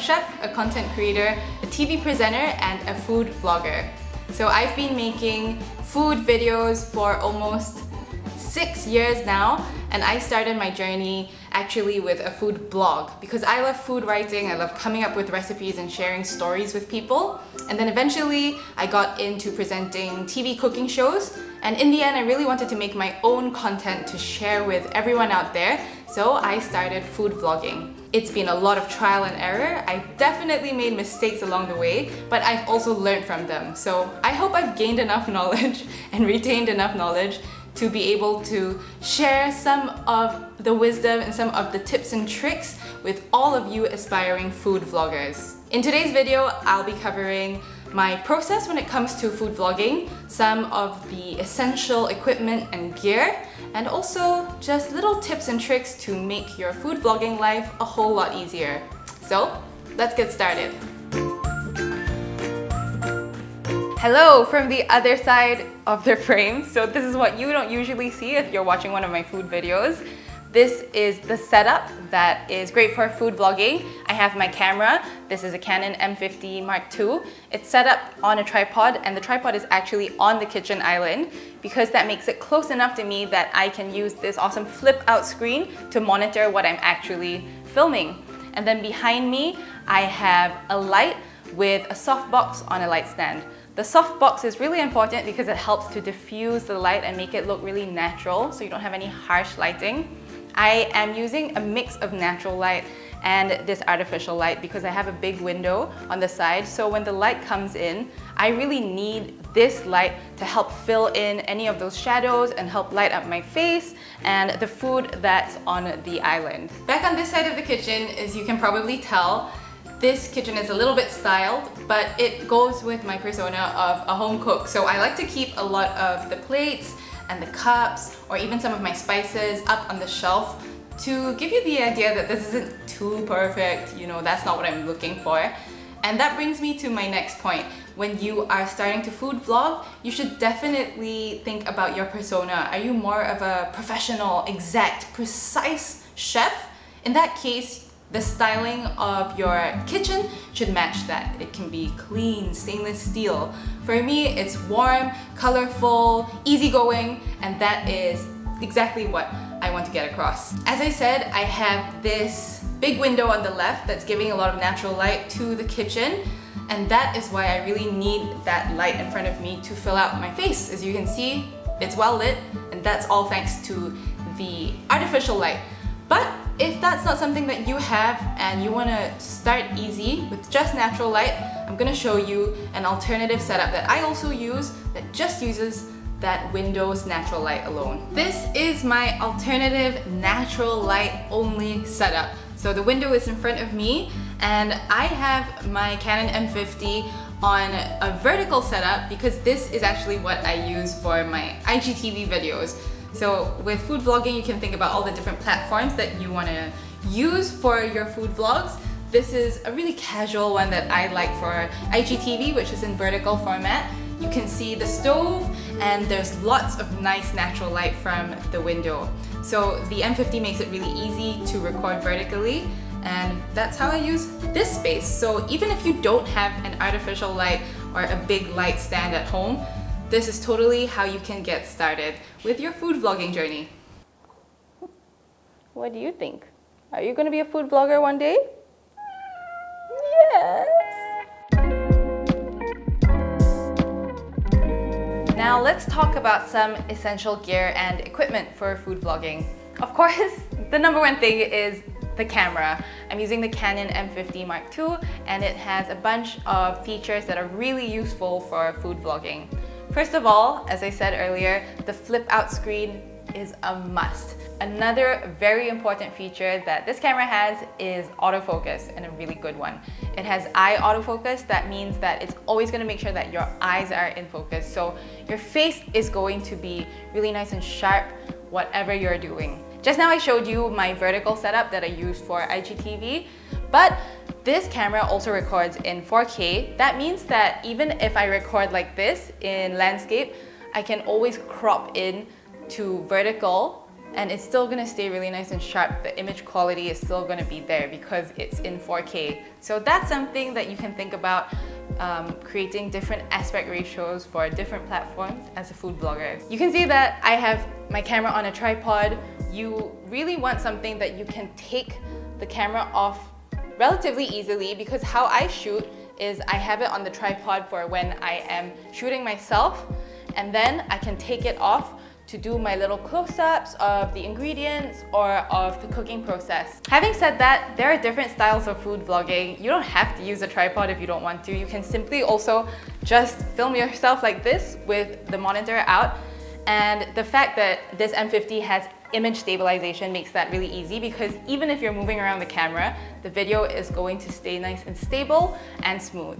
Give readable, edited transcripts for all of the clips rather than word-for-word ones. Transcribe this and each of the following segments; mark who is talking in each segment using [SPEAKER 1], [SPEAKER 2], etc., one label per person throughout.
[SPEAKER 1] chef, a content creator, a TV presenter, and a food vlogger. So I've been making food videos for almost 6 years now, and I started my journey actually with a food blog because I love food writing, I love coming up with recipes and sharing stories with people. And then eventually I got into presenting TV cooking shows, and in the end I really wanted to make my own content to share with everyone out there, so I started food vlogging. It's been a lot of trial and error. I've definitely made mistakes along the way, but I've also learned from them. So I hope I've gained enough knowledge and retained enough knowledge to be able to share some of the wisdom and some of the tips and tricks with all of you aspiring food vloggers. In today's video, I'll be covering my process when it comes to food vlogging, some of the essential equipment and gear, and also just little tips and tricks to make your food vlogging life a whole lot easier. So, let's get started. Hello from the other side of the frame. So this is what you don't usually see if you're watching one of my food videos. This is the setup that is great for food vlogging. I have my camera. This is a Canon M50 Mark II. It's set up on a tripod, and the tripod is actually on the kitchen island because that makes it close enough to me that I can use this awesome flip out screen to monitor what I'm actually filming. And then behind me, I have a light with a softbox on a light stand. The softbox is really important because it helps to diffuse the light and make it look really natural so you don't have any harsh lighting. I am using a mix of natural light and this artificial light because I have a big window on the side, so when the light comes in, I really need this light to help fill in any of those shadows and help light up my face and the food that's on the island. Back on this side of the kitchen, as you can probably tell, this kitchen is a little bit styled, but it goes with my persona of a home cook. So I like to keep a lot of the plates and the cups, or even some of my spices up on the shelf to give you the idea that this isn't too perfect, you know, that's not what I'm looking for. And that brings me to my next point. When you are starting to food vlog, you should definitely think about your persona. Are you more of a professional, exact, precise chef? In that case, the styling of your kitchen should match that. It can be clean, stainless steel. For me, it's warm, colorful, easygoing, and that is exactly what I want to get across. As I said, I have this big window on the left that's giving a lot of natural light to the kitchen, and that is why I really need that light in front of me to fill out my face. As you can see, it's well lit, and that's all thanks to the artificial light. But if that's not something that you have and you want to start easy with just natural light, I'm going to show you an alternative setup that I also use that just uses that window's natural light alone. This is my alternative natural light only setup. So the window is in front of me, and I have my Canon M50 on a vertical setup because this is actually what I use for my IGTV videos. So with food vlogging, you can think about all the different platforms that you want to use for your food vlogs. This is a really casual one that I like for IGTV, which is in vertical format. You can see the stove, and there's lots of nice natural light from the window. So the M50 makes it really easy to record vertically, and that's how I use this space. So even if you don't have an artificial light or a big light stand at home, this is totally how you can get started with your food vlogging journey. What do you think? Are you going to be a food vlogger one day? Yes! Now let's talk about some essential gear and equipment for food vlogging. Of course, the number one thing is the camera. I'm using the Canon M50 Mark II, and it has a bunch of features that are really useful for food vlogging. First of all, as I said earlier, the flip out screen is a must. Another very important feature that this camera has is autofocus, and a really good one. It has eye autofocus. That means that it's always going to make sure that your eyes are in focus. So your face is going to be really nice and sharp, whatever you're doing. Just now I showed you my vertical setup that I use for IGTV, but this camera also records in 4K. That means that even if I record like this in landscape, I can always crop in to vertical and it's still gonna stay really nice and sharp. The image quality is still gonna be there because it's in 4K. So that's something that you can think about, creating different aspect ratios for different platforms as a food blogger. You can see that I have my camera on a tripod. You really want something that you can take the camera off relatively easily, because how I shoot is I have it on the tripod for when I am shooting myself, and then I can take it off to do my little close-ups of the ingredients or of the cooking process. Having said that, there are different styles of food vlogging. You don't have to use a tripod if you don't want to. You can simply also just film yourself like this with the monitor out. And the fact that this M50 has image stabilization makes that really easy, because even if you're moving around the camera, the video is going to stay nice and stable and smooth.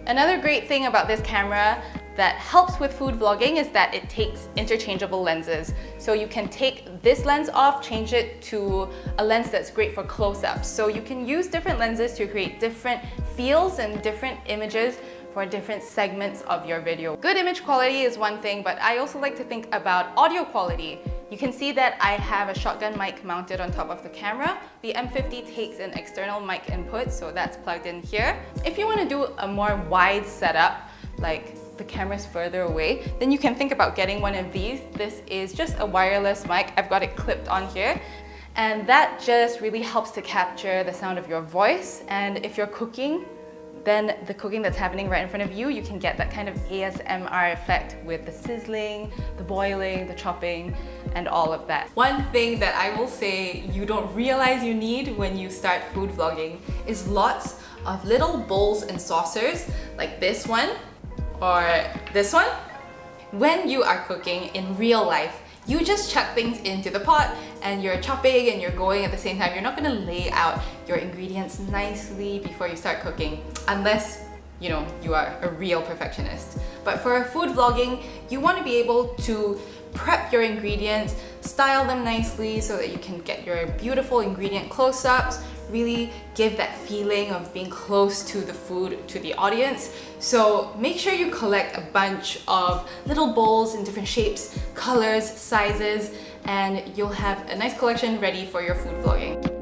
[SPEAKER 1] Another great thing about this camera that helps with food vlogging is that it takes interchangeable lenses. So you can take this lens off, change it to a lens that's great for close-ups. So you can use different lenses to create different feels and different images for different segments of your video. Good image quality is one thing, but I also like to think about audio quality. You can see that I have a shotgun mic mounted on top of the camera. The M50 takes an external mic input, so that's plugged in here. If you want to do a more wide setup, like the camera's further away, then you can think about getting one of these. This is just a wireless mic. I've got it clipped on here. And that just really helps to capture the sound of your voice. And if you're cooking, then the cooking that's happening right in front of you, you can get that kind of ASMR effect with the sizzling, the boiling, the chopping, and all of that. One thing that I will say you don't realize you need when you start food vlogging is lots of little bowls and saucers, like this one or this one. When you are cooking in real life, you just chuck things into the pot and you're chopping and you're going at the same time. You're not gonna lay out your ingredients nicely before you start cooking, unless you are a real perfectionist. But for food vlogging, you want to be able to prep your ingredients, style them nicely so that you can get your beautiful ingredient close-ups, really give that feeling of being close to the food to the audience. So make sure you collect a bunch of little bowls in different shapes, colors, sizes, and you'll have a nice collection ready for your food vlogging.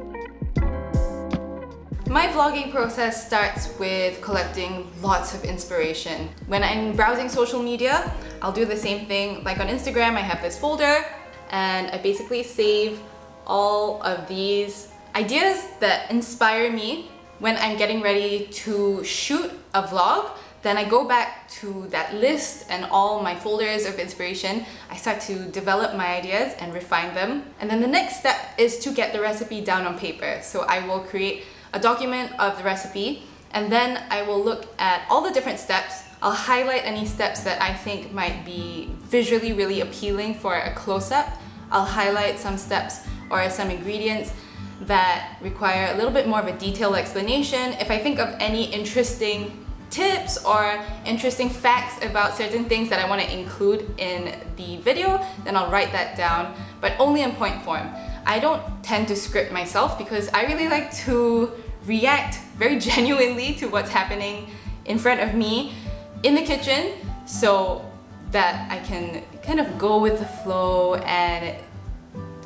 [SPEAKER 1] My vlogging process starts with collecting lots of inspiration. When I'm browsing social media, I'll do the same thing. Like on Instagram, I have this folder and I basically save all of these ideas that inspire me when I'm getting ready to shoot a vlog. Then I go back to that list and all my folders of inspiration. I start to develop my ideas and refine them. And then the next step is to get the recipe down on paper. So I will create a document of the recipe, and then I will look at all the different steps. I'll highlight any steps that I think might be visually really appealing for a close-up. I'll highlight some steps or some ingredients that require a little bit more of a detailed explanation. If I think of any interesting tips or interesting facts about certain things that I want to include in the video, then I'll write that down, but only in point form. I don't tend to script myself because I really like to react very genuinely to what's happening in front of me in the kitchen, so that I can kind of go with the flow and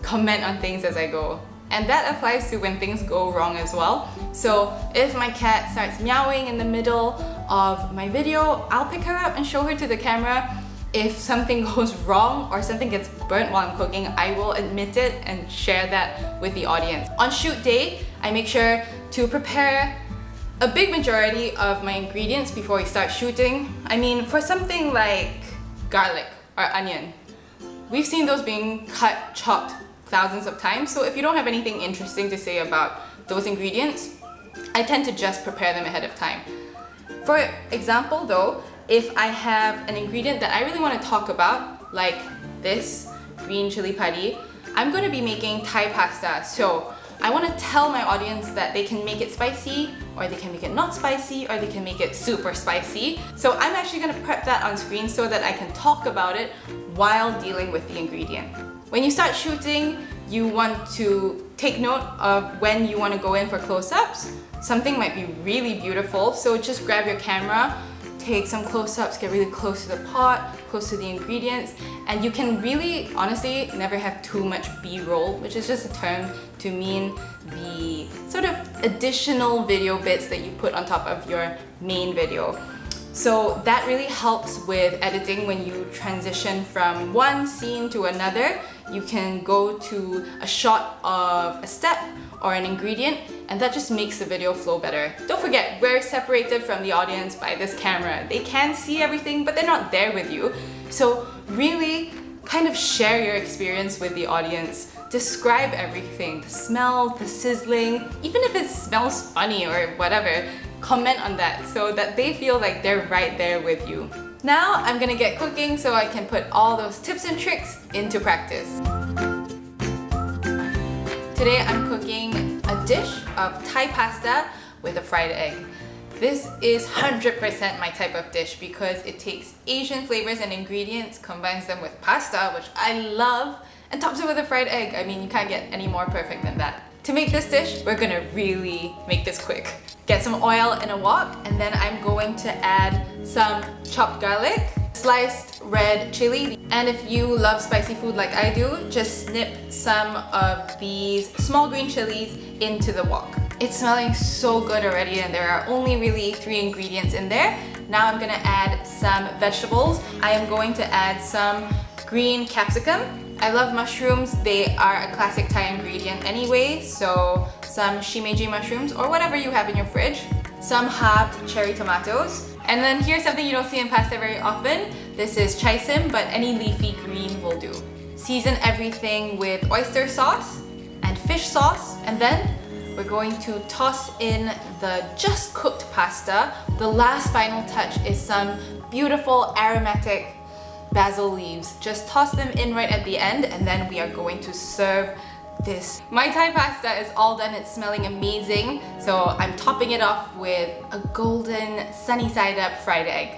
[SPEAKER 1] comment on things as I go. And that applies to when things go wrong as well. So if my cat starts meowing in the middle of my video, I'll pick her up and show her to the camera. If something goes wrong or something gets burnt while I'm cooking, I will admit it and share that with the audience. On shoot day, I make sure to prepare a big majority of my ingredients before we start shooting. I mean, for something like garlic or onion, we've seen those being cut, chopped thousands of times. So if you don't have anything interesting to say about those ingredients, I tend to just prepare them ahead of time. For example though, if I have an ingredient that I really want to talk about, like this green chili padi, I'm going to be making Thai pasta. So I want to tell my audience that they can make it spicy, or they can make it not spicy, or they can make it super spicy. So I'm actually going to prep that on screen so that I can talk about it while dealing with the ingredient. When you start shooting, you want to take note of when you want to go in for close-ups. Something might be really beautiful, so just grab your camera, take some close-ups, get really close to the pot, close to the ingredients, and you can really, honestly, never have too much B-roll, which is just a term to mean the sort of additional video bits that you put on top of your main video. So that really helps with editing when you transition from one scene to another. You can go to a shot of a step or an ingredient, and that just makes the video flow better. Don't forget, we're separated from the audience by this camera. They can see everything, but they're not there with you. So really kind of share your experience with the audience. Describe everything, the smell, the sizzling, even if it smells funny or whatever, comment on that so that they feel like they're right there with you. Now I'm gonna get cooking so I can put all those tips and tricks into practice. Today I'm cooking a dish of Thai pasta with a fried egg. This is 100% my type of dish because it takes Asian flavors and ingredients, combines them with pasta, which I love, and tops it with a fried egg. I mean, you can't get any more perfect than that. To make this dish, we're gonna really make this quick. Get some oil in a wok, and then I'm going to add some chopped garlic, sliced red chili, and if you love spicy food like I do, just snip some of these small green chilies into the wok. It's smelling so good already, and there are only really 3 ingredients in there. Now I'm gonna add some vegetables. I am going to add some green capsicum. I love mushrooms. They are a classic Thai ingredient anyway, so some shimeji mushrooms or whatever you have in your fridge. Some halved cherry tomatoes. And then here's something you don't see in pasta very often. This is chai sim, but any leafy green will do. Season everything with oyster sauce and fish sauce, and then we're going to toss in the just cooked pasta. The last final touch is some beautiful aromatic basil leaves. Just toss them in right at the end, and then we are going to serve this. My Thai pasta is all done. It's smelling amazing. So I'm topping it off with a golden sunny side up fried egg.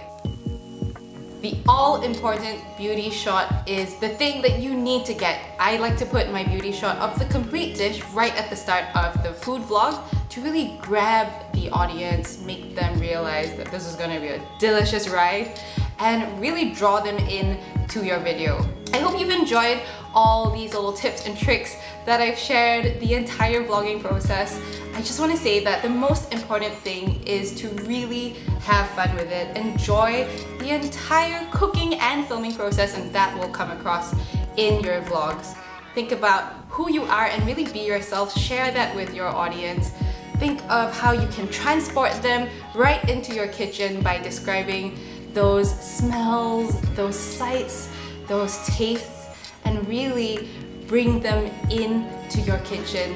[SPEAKER 1] The all-important beauty shot is the thing that you need to get. I like to put my beauty shot of the complete dish right at the start of the food vlog to really grab the audience, make them realize that this is gonna be a delicious ride, and really draw them in to your video. I hope you've enjoyed all these little tips and tricks that I've shared the entire vlogging process. I just want to say that the most important thing is to really have fun with it. Enjoy the entire cooking and filming process, and that will come across in your vlogs. Think about who you are and really be yourself. Share that with your audience. Think of how you can transport them right into your kitchen by describing those smells, those sights, those tastes, and really bring them into your kitchen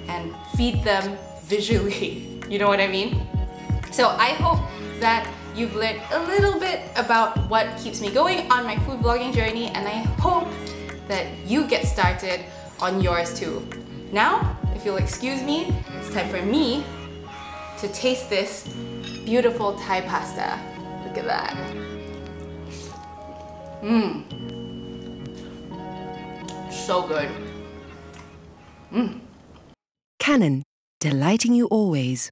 [SPEAKER 1] and feed them visually. You know what I mean? So I hope that you've learned a little bit about what keeps me going on my food vlogging journey, and I hope that you get started on yours too. Now, if you'll excuse me, it's time for me to taste this beautiful Thai pasta. Look at that. So good.
[SPEAKER 2] Canon, delighting you always.